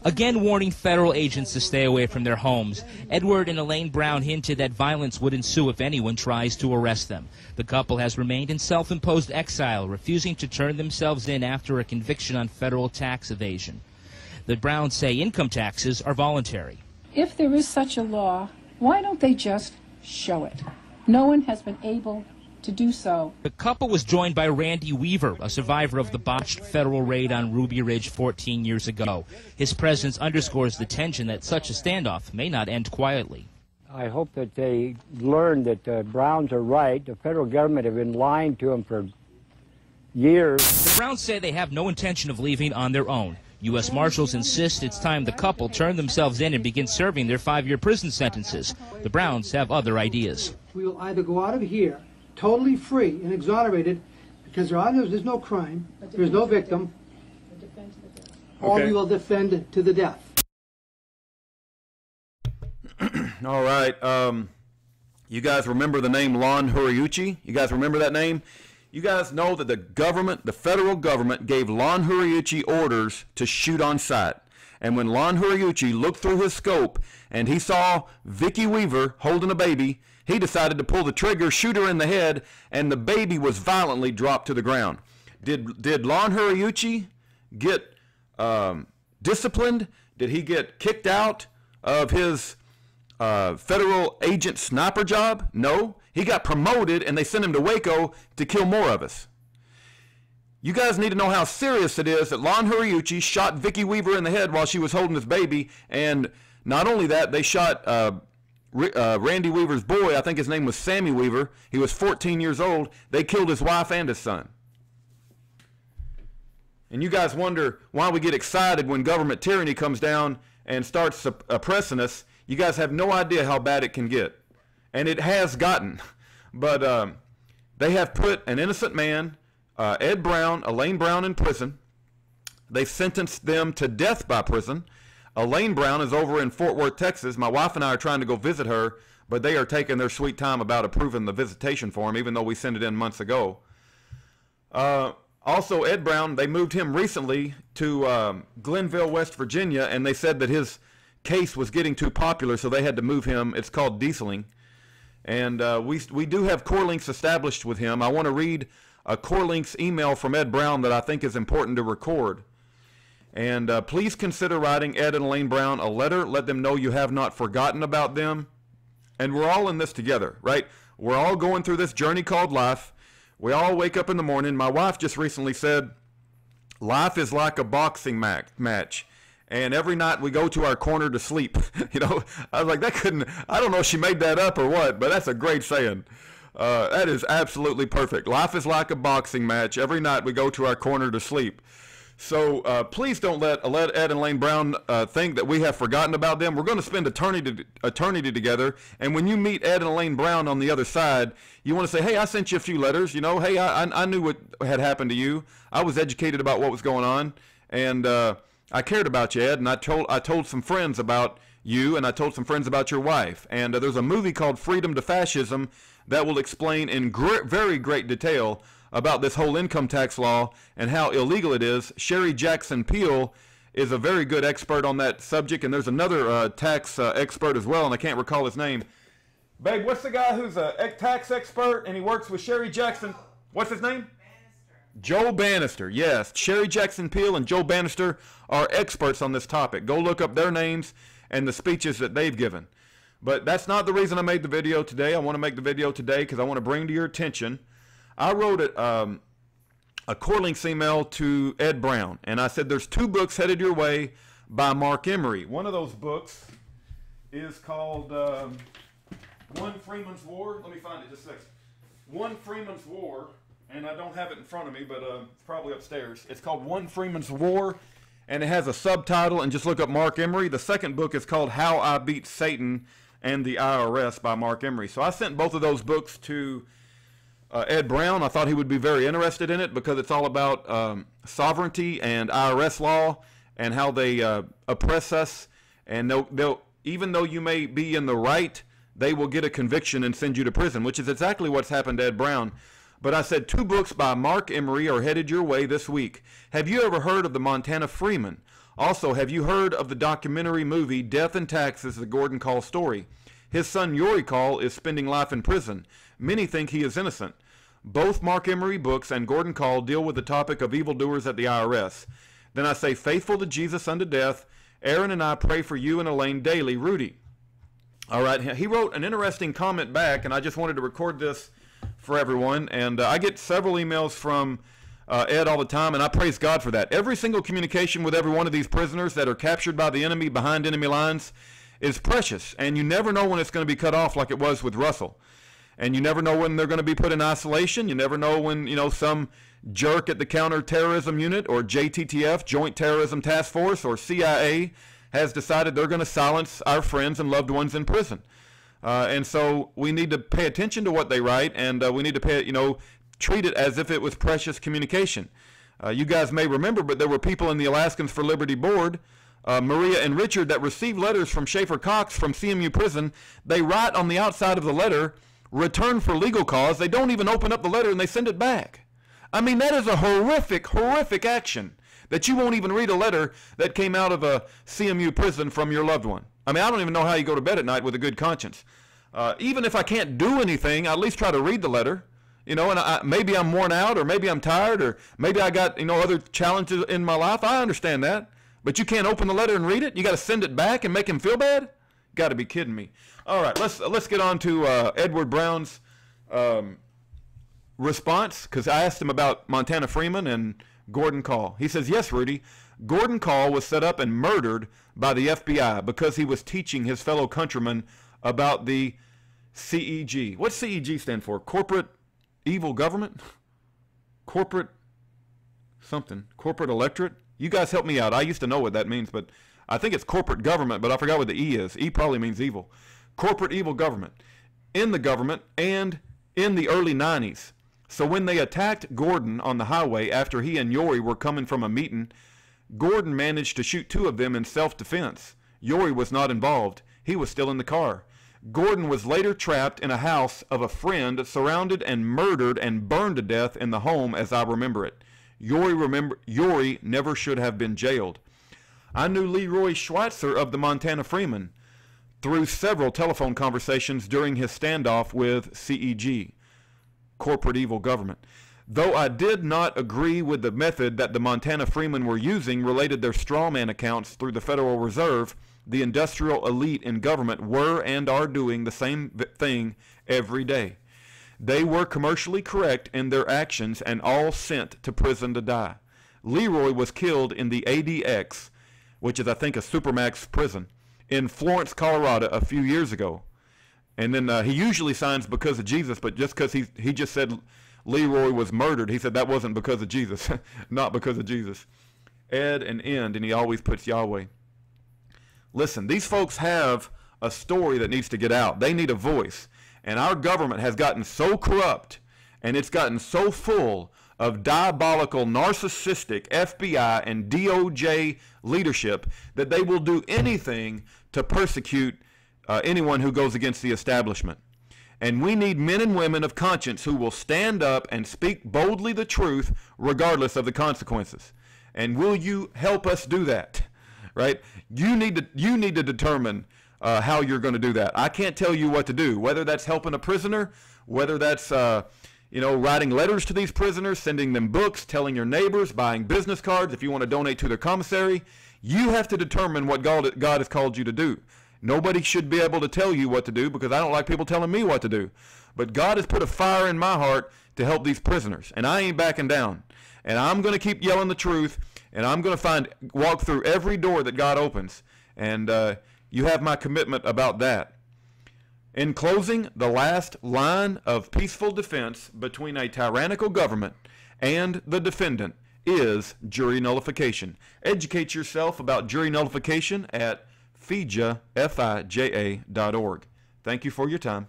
Again warning federal agents to stay away from their homes, Edward and Elaine Brown hinted that violence would ensue if anyone tries to arrest them. The couple has remained in self-imposed exile, refusing to turn themselves in after a conviction on federal tax evasion. The Browns say income taxes are voluntary. If there is such a law, why don't they just show it? No one has been able to do so. The couple was joined by Randy Weaver, a survivor of the botched federal raid on Ruby Ridge 14 years ago. His presence underscores the tension that such a standoff may not end quietly. I hope that they learn that the Browns are right. The federal government have been lying to them for years. The Browns say they have no intention of leaving on their own. U.S. Marshals insist it's time the couple turn themselves in and begin serving their 5-year prison sentences. The Browns have other ideas. We will either go out of here totally free and exonerated because there's no crime, there's no victim, or we will defend to the death. All right. You guys remember the name Lon Horiuchi? You guys remember that name? You guys know that the government, the federal government, gave Lon Horiuchi orders to shoot on sight. And when Lon Horiuchi looked through his scope and he saw Vicki Weaver holding a baby, he decided to pull the trigger, shoot her in the head, and the baby was violently dropped to the ground. Did Lon Horiuchi get disciplined? Did he get kicked out of his federal agent sniper job? No. He got promoted, and they sent him to Waco to kill more of us. You guys need to know how serious it is that Lon Horiuchi shot Vicki Weaver in the head while she was holding his baby, and not only that, they shot Randy Weaver's boy. I think his name was Sammy Weaver. He was 14 years old. They killed his wife and his son. And you guys wonder why we get excited when government tyranny comes down and starts oppressing us. You guys have no idea how bad it can get. And it has gotten. But they have put an innocent man, Ed Brown, Elaine Brown, in prison. They've sentenced them to death by prison. Elaine Brown is over in Fort Worth, Texas. My wife and I are trying to go visit her, but they are taking their sweet time about approving the visitation form, even though we sent it in months ago. Also, Ed Brown, they moved him recently to Glenville, West Virginia, and they said that his case was getting too popular, so they had to move him. It's called dieseling. And we do have core links established with him. I want to read a core links email from Ed Brown that I think is important to record. And please consider writing Ed and Elaine Brown a letter. Let them know you have not forgotten about them. And we're all in this together, right? We're all going through this journey called life. We all wake up in the morning. My wife just recently said, life is like a boxing match. And every night we go to our corner to sleep. You know, I was like, I don't know if she made that up or what, but that's a great saying. That is absolutely perfect. Life is like a boxing match. Every night we go to our corner to sleep. So please don't let Ed and Elaine Brown think that we have forgotten about them. We're going to spend eternity together. And when you meet Ed and Elaine Brown on the other side, you want to say, hey, I sent you a few letters. You know, hey, I knew what had happened to you. I was educated about what was going on. And I cared about you, Ed. And I told some friends about you, and I told some friends about your wife. And there's a movie called Freedom to Fascism that will explain in very great detail about this whole income tax law and how illegal it is. Sherry Jackson Peel is a very good expert on that subject, and there's another tax expert as well, and I can't recall his name. Babe, what's the guy who's a tax expert and he works with Sherry Jackson? What's his name? Joe Bannister. Yes, Sherry Jackson Peel and Joe Bannister are experts on this topic. Go look up their names and the speeches that they've given. But that's not the reason I made the video today. I want to make the video today because I want to bring to your attention, I wrote a core links email to Ed Brown, and I said there's 2 books headed your way by Mark Emery. One of those books is called One Freeman's War. Let me find it just a second. One Freeman's War, and I don't have it in front of me, but it's probably upstairs. It's called One Freeman's War, and it has a subtitle, and just look up Mark Emery. The second book is called How I Beat Satan and the IRS by Mark Emery. So I sent both of those books to Ed Brown. I thought he would be very interested in it because it's all about sovereignty and IRS law and how they oppress us. And they'll, even though you may be in the right, they will get a conviction and send you to prison, which is exactly what's happened to Ed Brown. But I said 2 books by Mark Emery are headed your way this week. Have you ever heard of the Montana Freemen? Also, have you heard of the documentary movie Death and Taxes, the Gordon Kahl story? His son Yori Kahl is spending life in prison. Many think he is innocent. Both Mark Emery books and Gordon Kahl deal with the topic of evildoers at the IRS. Then I say, faithful to Jesus unto death, Aaron and I pray for you and Elaine daily. Rudy. All right, he wrote an interesting comment back, and I just wanted to record this for everyone. And I get several emails from Ed all the time, and I praise God for that. Every single communication with every one of these prisoners that are captured by the enemy behind enemy lines is precious, and you never know when it's going to be cut off like it was with Russell. And you never know when they're going to be put in isolation. You never know when, you know, some jerk at the Counterterrorism Unit or JTTF, Joint Terrorism Task Force, or CIA has decided they're going to silence our friends and loved ones in prison. And so we need to pay attention to what they write, and we need to pay, treat it as if it was precious communication. You guys may remember, but there were people in the Alaskans for Liberty Board, Maria and Richard, that received letters from Schaefer Cox from CMU prison. They write on the outside of the letter, return for legal cause. They don't even open up the letter and they send it back. I mean, that is a horrific, horrific action, that you won't even read a letter that came out of a CMU prison from your loved one. I mean, I don't even know how you go to bed at night with a good conscience. Even if I can't do anything, I at least try to read the letter. And maybe I'm worn out, or maybe I'm tired, or maybe I got, other challenges in my life. I understand that. But you can't open the letter and read it? You got to send it back and make him feel bad? Got to be kidding me. All right, let's get on to Edward Brown's response, because I asked him about Montana Freemen and Gordon Kahl. He says, yes, Rudy, Gordon Kahl was set up and murdered by the FBI because he was teaching his fellow countrymen about the CEG. What's CEG stand for? Corporate evil government? Corporate something. Corporate electorate? You guys help me out. I used to know what that means, but I think it's corporate government, but I forgot what the E is. E probably means evil. Corporate evil government. In the government and in the early 90s. So when they attacked Gordon on the highway after he and Yori were coming from a meeting, Gordon managed to shoot 2 of them in self-defense. Yori was not involved. He was still in the car. Gordon was later trapped in a house of a friend, surrounded and murdered and burned to death in the home as I remember it. Yori never should have been jailed. I knew Leroy Schweitzer of the Montana Freemen through several telephone conversations during his standoff with CEG, corporate evil government. Though I did not agree with the method that the Montana Freemen were using related their strawman accounts through the Federal Reserve, the industrial elite in government were and are doing the same thing every day. They were commercially correct in their actions and all sent to prison to die. Leroy was killed in the ADX, which is I think a Supermax prison, in Florence, Colorado a few years ago. And then he usually signs because of Jesus, but just because he just said Leroy was murdered, he said that wasn't because of Jesus, not because of Jesus. Ed and End, and he always puts Yahweh. Listen, these folks have a story that needs to get out. They need a voice. And our government has gotten so corrupt, and it's gotten so full of diabolical, narcissistic FBI and DOJ leadership that they will do anything to persecute anyone who goes against the establishment. And we need men and women of conscience who will stand up and speak boldly the truth regardless of the consequences. And will you help us do that? Right? You need to determine how you're going to do that. I can't tell you what to do, whether that's helping a prisoner, whether that's writing letters to these prisoners, sending them books, telling your neighbors, buying business cards if you want to donate to their commissary. You have to determine what God has called you to do. Nobody should be able to tell you what to do, because I don't like people telling me what to do. But God has put a fire in my heart to help these prisoners, and I ain't backing down. And I'm going to keep yelling the truth, and I'm going to walk through every door that God opens. And you have my commitment about that. In closing, the last line of peaceful defense between a tyrannical government and the defendant is jury nullification. Educate yourself about jury nullification at fija.org. Thank you for your time.